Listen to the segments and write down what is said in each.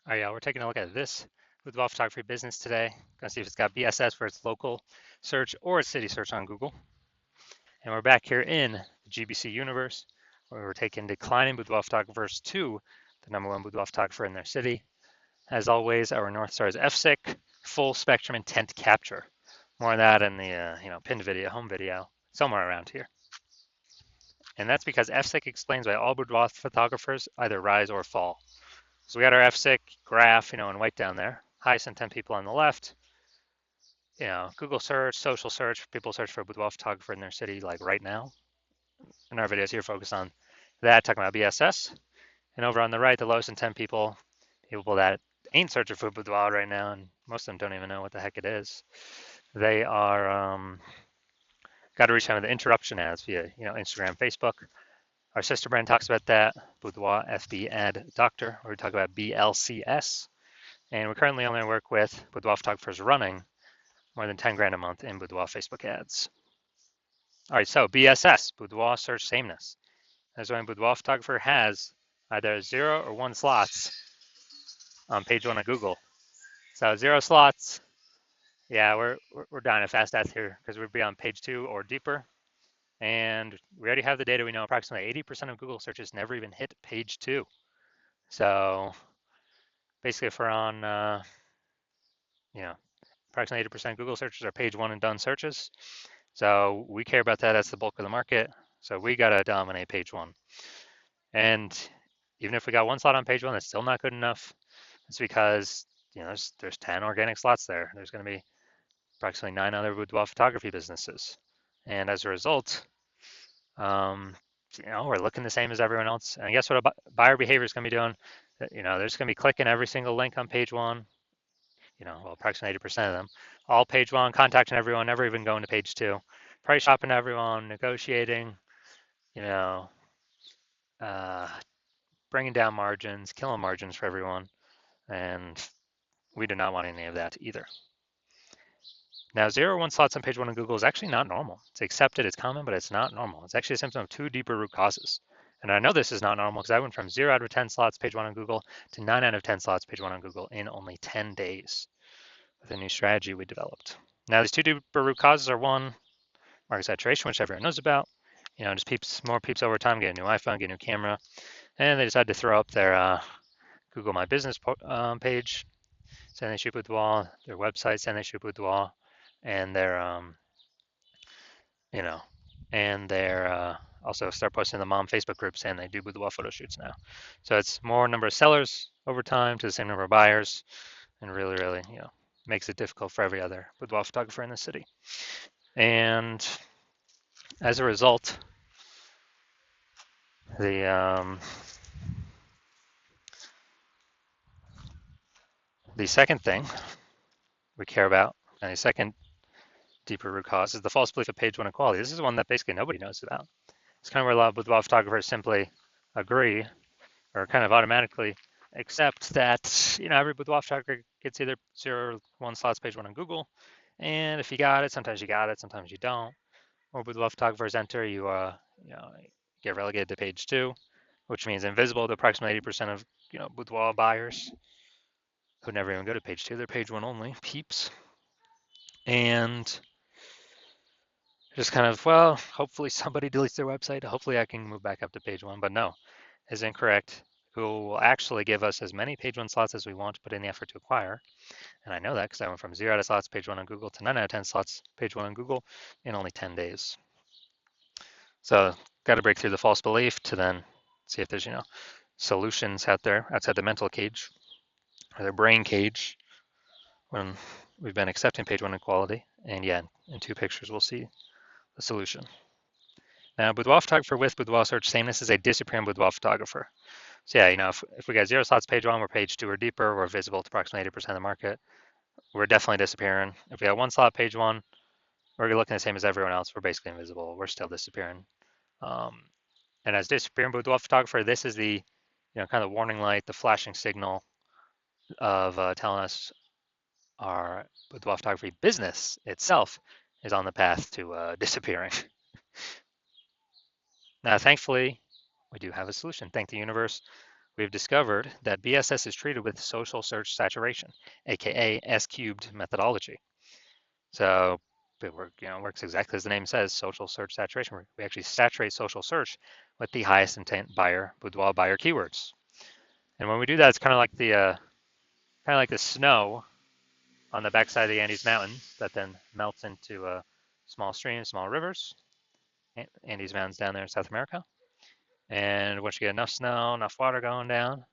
All right, yeah, we're taking a look at this Boudoir photography business today. Gonna see if it's got BSS for its local search or its city search on Google. And we're back here in the GBC universe, where we're taking declining boudoir photographers to the #1 boudoir photographer in their city. As always, our North Star is FSIC, full spectrum intent capture. More of that in the pinned video, home video, somewhere around here. And that's because FSIC explains why all boudoir photographers either rise or fall. So we got our FSIC graph, in white down there. Highest intent people on the left. Google search, social search, people search for a boudoir photographer in their city, like right now. And our videos here focus on that, talking about BSS. And over on the right, the lowest intent people that ain't searching for boudoir right now, and most of them don't even know what the heck it is. They are got to reach out with the interruption ads via Instagram, Facebook. Our sister brand talks about that, Boudoir FB Ad Doctor, where we talk about BLCS. And we currently only work with boudoir photographers running more than 10 grand a month in boudoir Facebook ads. All right, so BSS, boudoir search sameness. That's when a boudoir photographer has either 0 or 1 slots on page 1 of Google. So 0 slots, yeah, we're dying a fast death here because we'd be on page 2 or deeper. And we already have the data. We know approximately 80% of Google searches never even hit page 2. So basically, if we're on, approximately 80% of Google searches are page 1 and done searches. So we care about that. That's the bulk of the market. So we got to dominate page 1. And even if we got 1 slot on page 1, that's still not good enough. It's because there's 10 organic slots there. There's going to be approximately 9 other boudoir photography businesses, and as a result, we're looking the same as everyone else. And guess what? Buyer behavior is going to be doing. They're just going to be clicking every single link on page 1. Approximately 80% of them, all page 1, contacting everyone, never even going to page 2, price shopping everyone, negotiating, uh, bringing down margins, killing margins for everyone, and we do not want any of that either. Now, 0 or 1 slots on page 1 of Google is actually not normal. It's accepted, it's common, but it's not normal. It's actually a symptom of 2 deeper root causes. And I know this is not normal because I went from 0 out of 10 slots page 1 on Google to 9 out of 10 slots page 1 on Google in only 10 days with a new strategy we developed. Now, these 2 deeper root causes are 1, market saturation, which everyone knows about. Just more peeps over time, get a new iPhone, get a new camera, and they decide to throw up their Google My Business page, saying they shoot boudoir, their website saying they shoot boudoir, and they're also start posting in the mom Facebook group saying they do boudoir photo shoots now. So it's more number of sellers over time to the same number of buyers, and really, really, makes it difficult for every other boudoir photographer in the city. And as a result, the second thing we care about, and the second deeper root cause, is the false belief of page 1 equality. This is one that basically nobody knows about. It's kind of where a lot of boudoir photographers simply agree or kind of automatically accept that every boudoir photographer gets either 0 or 1 slots page 1 on Google, and if you got it, sometimes you don't. Or boudoir photographers enter, you get relegated to page 2, which means invisible to approximately 80% of boudoir buyers who never even go to page 2. They're page 1 only peeps, and just kind of, well, hopefully somebody deletes their website. Hopefully I can move back up to page 1, but no, is incorrect. Google will actually give us as many page 1 slots as we want to put in the effort to acquire. And I know that because I went from 0 out of slots page 1 on Google to 9 out of 10 slots page 1 on Google in only 10 days. So got to break through the false belief to then see if there's, solutions out there outside the mental cage or the brain cage when we've been accepting page 1 equality. And yeah, in 2 pictures, we'll see the solution. Now, boudoir photographer with boudoir search sameness is a disappearing boudoir photographer. So yeah, if we got 0 slots page 1, we're page 2 or deeper, we're visible to approximately 80% of the market. We're definitely disappearing. If we got 1 slot page 1, we're looking the same as everyone else. We're basically invisible. We're still disappearing. And as disappearing boudoir photographer, this is the kind of warning light, the flashing signal of telling us our boudoir photography business itself is on the path to disappearing. Now, thankfully, we do have a solution. Thank the universe. we've discovered that BSS is treated with social search saturation, aka S-cubed methodology. So it works exactly as the name says, social search saturation. We actually saturate social search with the highest intent buyer, boudoir buyer keywords. And when we do that, it's kind of like the snow on the backside of the Andes Mountains that then melts into small streams, small rivers. Andes Mountains down there in South America. And once you get enough snow, enough water going down,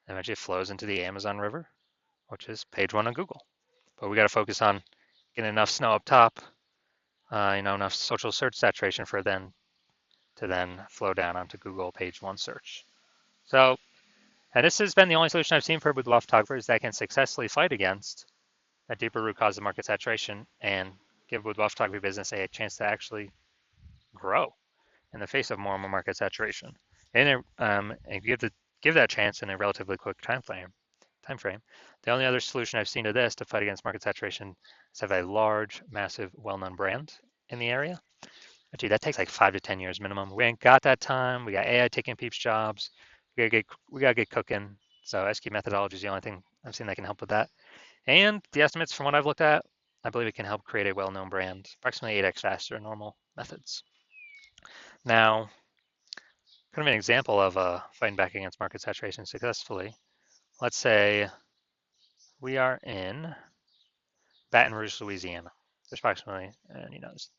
eventually it flows into the Amazon River, which is page one on Google. But we got to focus on getting enough snow up top, enough social search saturation for then to then flow down onto Google page one search. So, and this has been the only solution I've seen for boudoir photographers that can successfully fight against a deeper root cause of market saturation and give boudoir photography business a chance to actually grow in the face of more and more market saturation, and give that chance in a relatively quick time frame. The only other solution I've seen to this to fight against market saturation is have a large, massive, well-known brand in the area. But dude, that takes like 5 to 10 years minimum. We ain't got that time. We got AI taking peeps jobs. We gotta get cooking. So SQ methodology is the only thing I've seen that can help with that. And the estimates from what I've looked at, I believe it can help create a well-known brand approximately 8x faster than normal methods. Now, kind of an example of fighting back against market saturation successfully. Let's say we are in Baton Rouge, Louisiana. There's approximately, there's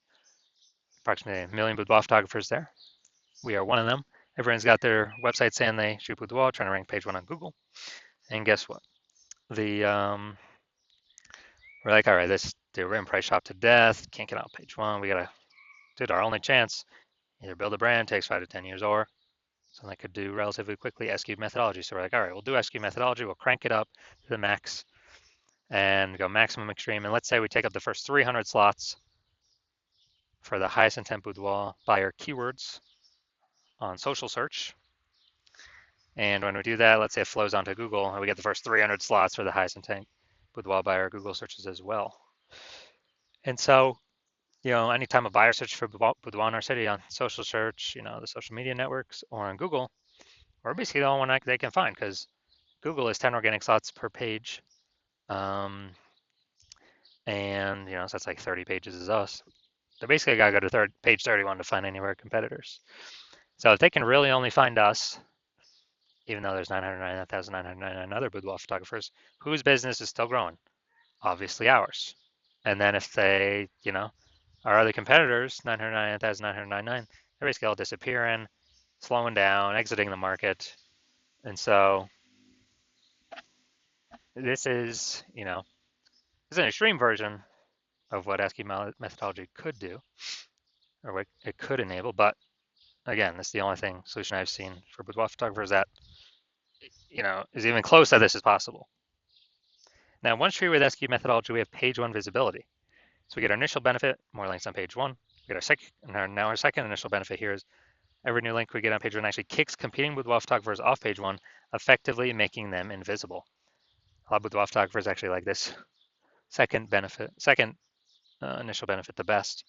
approximately 1 million boudoir photographers there. We are one of them. Everyone's got their website saying they shoot boudoir, trying to rank page one on Google. And guess what? We're like, all right, we're in price shop to death. Can't get out page one. We gotta, dude, our only chance, either build a brand, takes 5 to 10 years, or something I could do relatively quickly, SQ methodology. So we're like, all right, we'll do SQ methodology. We'll crank it up to the max and go maximum extreme. And let's say we take up the first 300 slots for the highest intent boudoir buyer keywords on social search. And when we do that, let's say it flows onto Google, and we get the first 300 slots for the highest intent boudoir buyer Google searches as well. And so, anytime a buyer searches for boudoir in our city on social search, the social media networks, or on Google, we're basically the only one they can find because Google is 10 organic slots per page. And, so that's like 30 pages is us. They basically got to go to page 31 to find any of our competitors. So if they can really only find us, even though there's 999,999 other boudoir photographers, whose business is still growing? Obviously ours. And then if they, our other competitors, 999,999, they're basically all disappearing, slowing down, exiting the market. And so this is, it's an extreme version of what SQ methodology could do, or what it could enable. But again, this is the only solution I've seen for boudoir photographers that, is even close that this is possible. Now, once treated with SQ methodology, we have page one visibility. So we get our initial benefit, more links on page one. We get our second, and now our second initial benefit here is every new link we get on page one actually kicks competing boudoir photographers off page one, effectively making them invisible. A lot of boudoir photographers actually like this second initial benefit the best,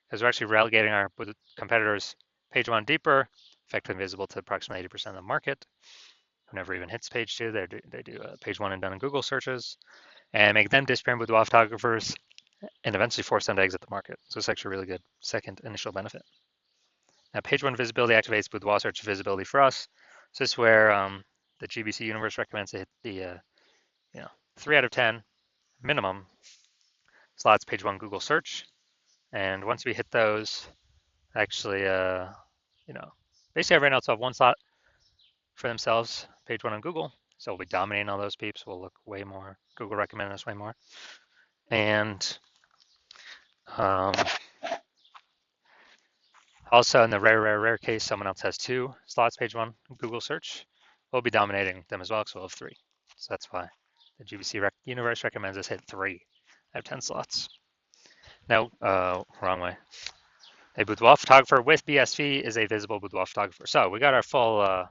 because we're actually relegating our competitors page one deeper, effectively invisible to approximately 80% of the market, who never even hits page two. They do page one and done in Google searches, and make them disappearing boudoir photographers, and eventually force them to exit the market. So it's actually a really good second initial benefit. Now, page one visibility activates boudoir search visibility for us. So this is where the GBC universe recommends to hit the 3 out of 10 minimum slots page one Google search. And once we hit those, actually, basically everyone else will have one slot for themselves, page one on Google. So we'll be dominating all those peeps. We'll look way more. Google recommended us way more. And also in the rare case, someone else has 2 slots, page one Google search, we'll be dominating them as well, because we'll have 3. So that's why the GBC universe recommends us hit 3 out of 10 slots. Now, wrong way. A boudoir photographer with BSV is a visible boudoir photographer. So we got our full,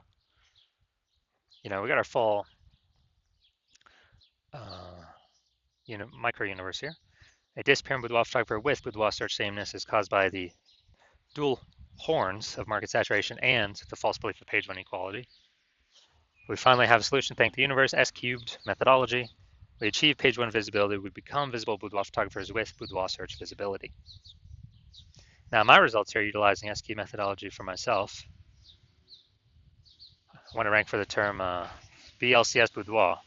micro universe here. A disappearing boudoir photographer with boudoir search sameness is caused by the dual horns of market saturation and the false belief of page one equality. We finally have a solution. Thank the universe. S cubed methodology. We achieve page one visibility. We become visible boudoir photographers with boudoir search visibility. Now my results here utilizing S cubed methodology for myself. I want to rank for the term BLCS boudoir.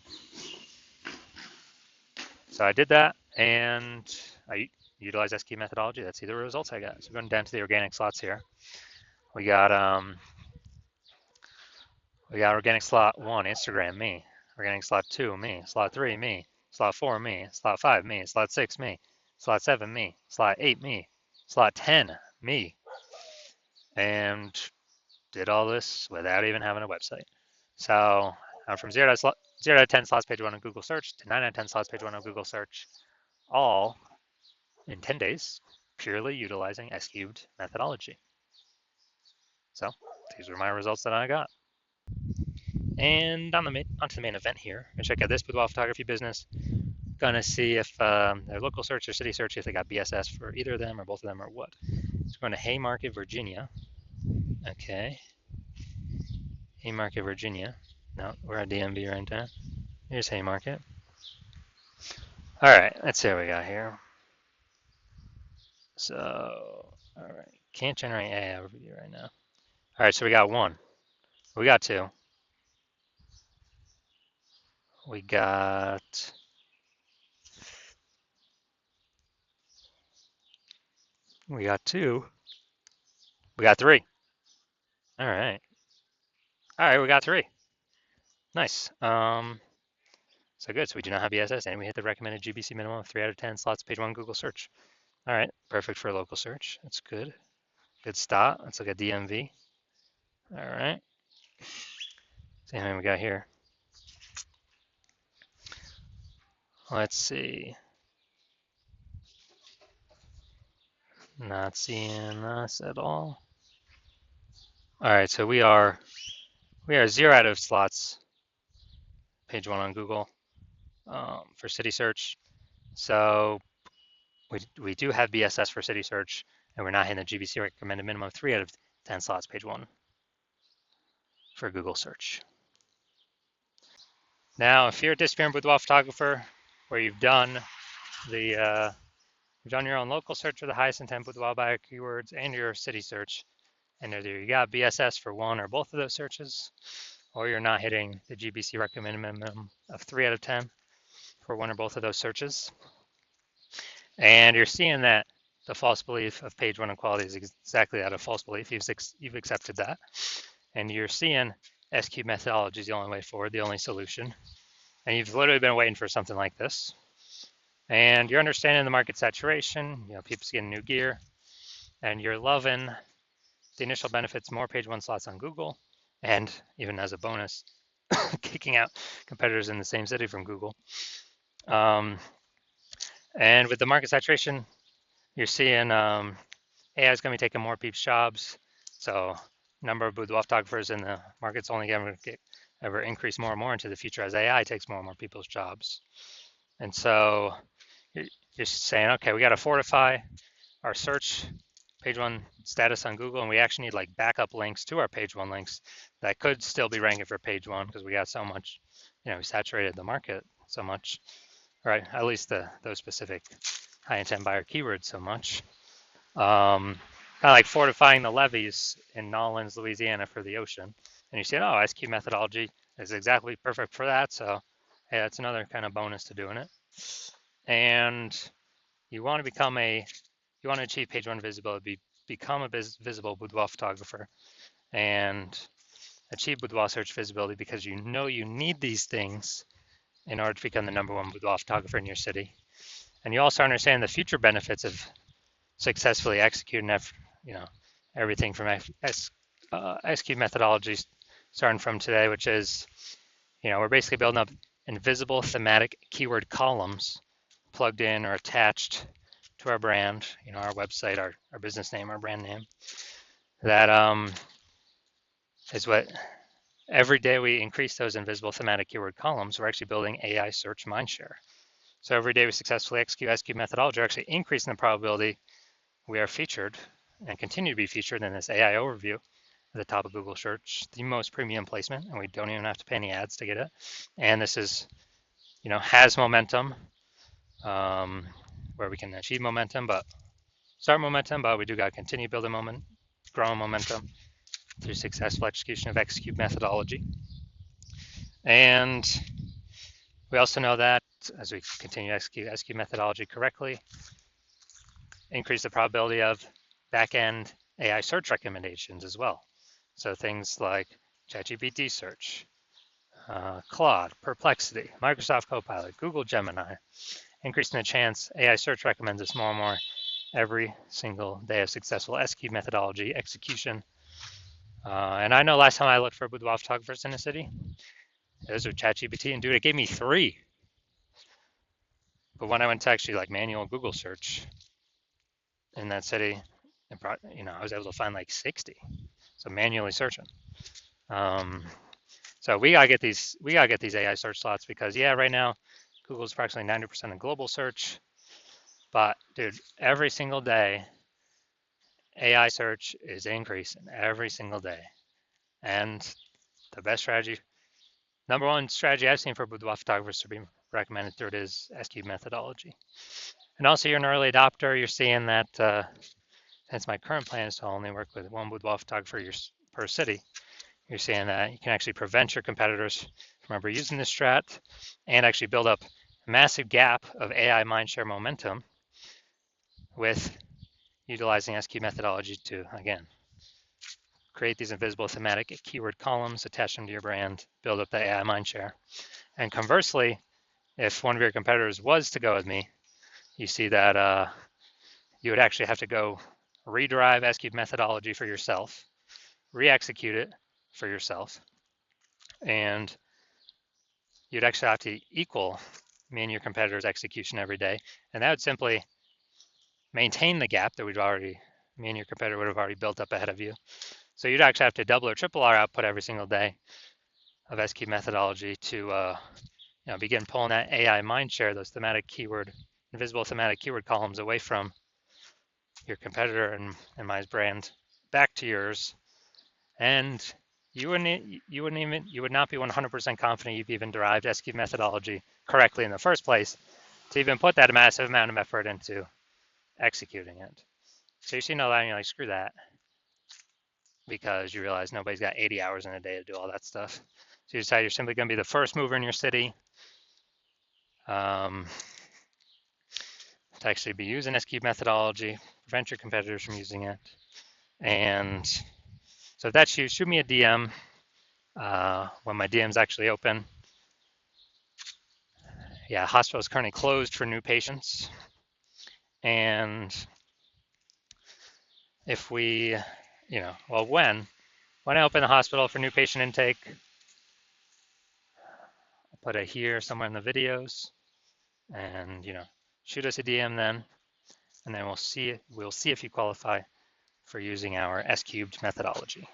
So I did that and I utilized S cubed methodology. Let's see the results I got. So going down to the organic slots here. We got organic slot 1, Instagram, me. Organic slot 2, me. Slot 3, me. Slot 4, me. Slot 5, me. Slot 6, me. Slot 7, me. Slot 8, me. Slot 10, me. And did all this without even having a website. So I'm from 0 to 10 slots page 1 on Google search to 9 out of 10 slots page 1 on Google search, all in 10 days, purely utilizing S cubed methodology. So these were my results that I got. And onto the main event here. I check out this boudoir photography business. Gonna see if their local search or city search, if they got BSS for either of them or both of them or what. So we're going to Haymarket, Virginia. Okay. Haymarket, Virginia. No, we're at DMV right now. Here's Haymarket. All right, let's see what we got here. So, all right, can't generate AI overview right now. All right, so we got 1. We got 2. We got 2. We got 3. All right. All right, we got 3. Nice. So good. So we do not have BSS, and we hit the recommended GBC minimum of 3 out of 10 slots, page 1 Google search. All right, perfect for a local search. That's good. Good start. Let's look at DMV. All right. See how many we got here. Let's see. Not seeing us at all. All right, so we are 0 out of slots, page 1 on Google for city search. So we do have BSS for city search, and we're not hitting the GBC recommended minimum of 3 out of 10 slots, page 1 for Google search. Now, if you're a disappearing boudoir photographer, where you've done your own local search for the highest intent boudoir buyer keywords and your city search, and either you got BSS for one or both of those searches, or you're not hitting the GBC recommended minimum of 3 out of 10 for one or both of those searches, and you're seeing that the false belief of page 1 equality is exactly that, a false belief. You've accepted that, and you're seeing S cubed methodology is the only way forward, the only solution. And you've literally been waiting for something like this. And you're understanding the market saturation, people's getting new gear, and you're loving the initial benefits, more page 1 slots on Google, and even as a bonus, kicking out competitors in the same city from Google. And with the market saturation, you're seeing AI is going to be taking more people's jobs. So number of boudoir photographers in the market's only going to ever increase more and more into the future as AI takes more and more people's jobs. And so you're saying, okay, we got to fortify our search page 1 status on Google, and we actually need like backup links to our page 1 links that could still be ranking for page 1 because we got so much, we saturated the market so much, right? At least those specific high intent buyer keywords so much. Kind of like fortifying the levees in Nolens, Louisiana for the ocean. And you say, oh, S cubed methodology is exactly perfect for that. So hey, that's another kind of bonus to doing it. And you want to achieve page 1 visibility, become a visible boudoir photographer and achieve boudoir search visibility because you need these things in order to become the #1 boudoir photographer in your city. And you also understand the future benefits of successfully executing everything from S cubed methodologies starting from today, which is, we're basically building up invisible thematic keyword columns plugged in or attached to our brand, our website, our business name, our brand name. That is what every day we increase those invisible thematic keyword columns, we're actually building AI search mindshare. So every day we successfully execute S cubed methodology, we're actually increasing the probability we are featured and continue to be featured in this AI overview the top of Google search, the most premium placement, and we don't even have to pay any ads to get it. And this is, has momentum, where we can achieve momentum, but start momentum, but we do got to continue building moment, growing momentum through successful execution of execute methodology. And we also know that as we continue to execute methodology correctly, increase the probability of back-end AI search recommendations as well. So things like ChatGPT search, Claude, Perplexity, Microsoft Copilot, Google Gemini, increasing the chance AI search recommends us more and more every single day of successful SQ methodology execution. And I know last time I looked for boudoir photographers in the city, it was with ChatGPT, and dude, it gave me 3. But when I went to actually like manual Google search in that city, I was able to find like 60. So manually searching. So we gotta get these AI search slots because right now Google's approximately 90% of global search. But dude, every single day AI search is increasing every single day. And the best strategy, number one strategy I've seen for boudoir photographers to be recommended through it is SQ methodology. And also you're an early adopter, you're seeing that since my current plan is to only work with one boudoir photographer per city, you're seeing that you can actually prevent your competitors from ever using this strat and actually build up a massive gap of AI mindshare momentum with utilizing SQ methodology to, again, create these invisible thematic keyword columns, attach them to your brand, build up the AI mindshare. And conversely, if one of your competitors was to go with me, you see that you would actually have to go rederive SQ methodology for yourself, re-execute it for yourself, and you'd actually have to equal me and your competitor's execution every day. And that would simply maintain the gap that me and your competitor would have already built up ahead of you. So you'd actually have to double or triple our output every single day of SQ methodology to begin pulling that AI mindshare, those invisible thematic keyword columns away from your competitor and my brand back to yours. And you would not be 100% confident you've even derived SQ methodology correctly in the first place to even put that massive amount of effort into executing it. So you see no that and you're like, screw that, because you realize nobody's got 80 hours in a day to do all that stuff. So you decide you're simply going to be the first mover in your city to actually be using SQ methodology, prevent your competitors from using it. And so if that's you, shoot me a DM when my DM's actually open. Yeah, hospital is currently closed for new patients. And if we, when I open the hospital for new patient intake, I'll put it here somewhere in the videos, and shoot us a DM then, and then we'll see if you qualify for using our S-cubed methodology.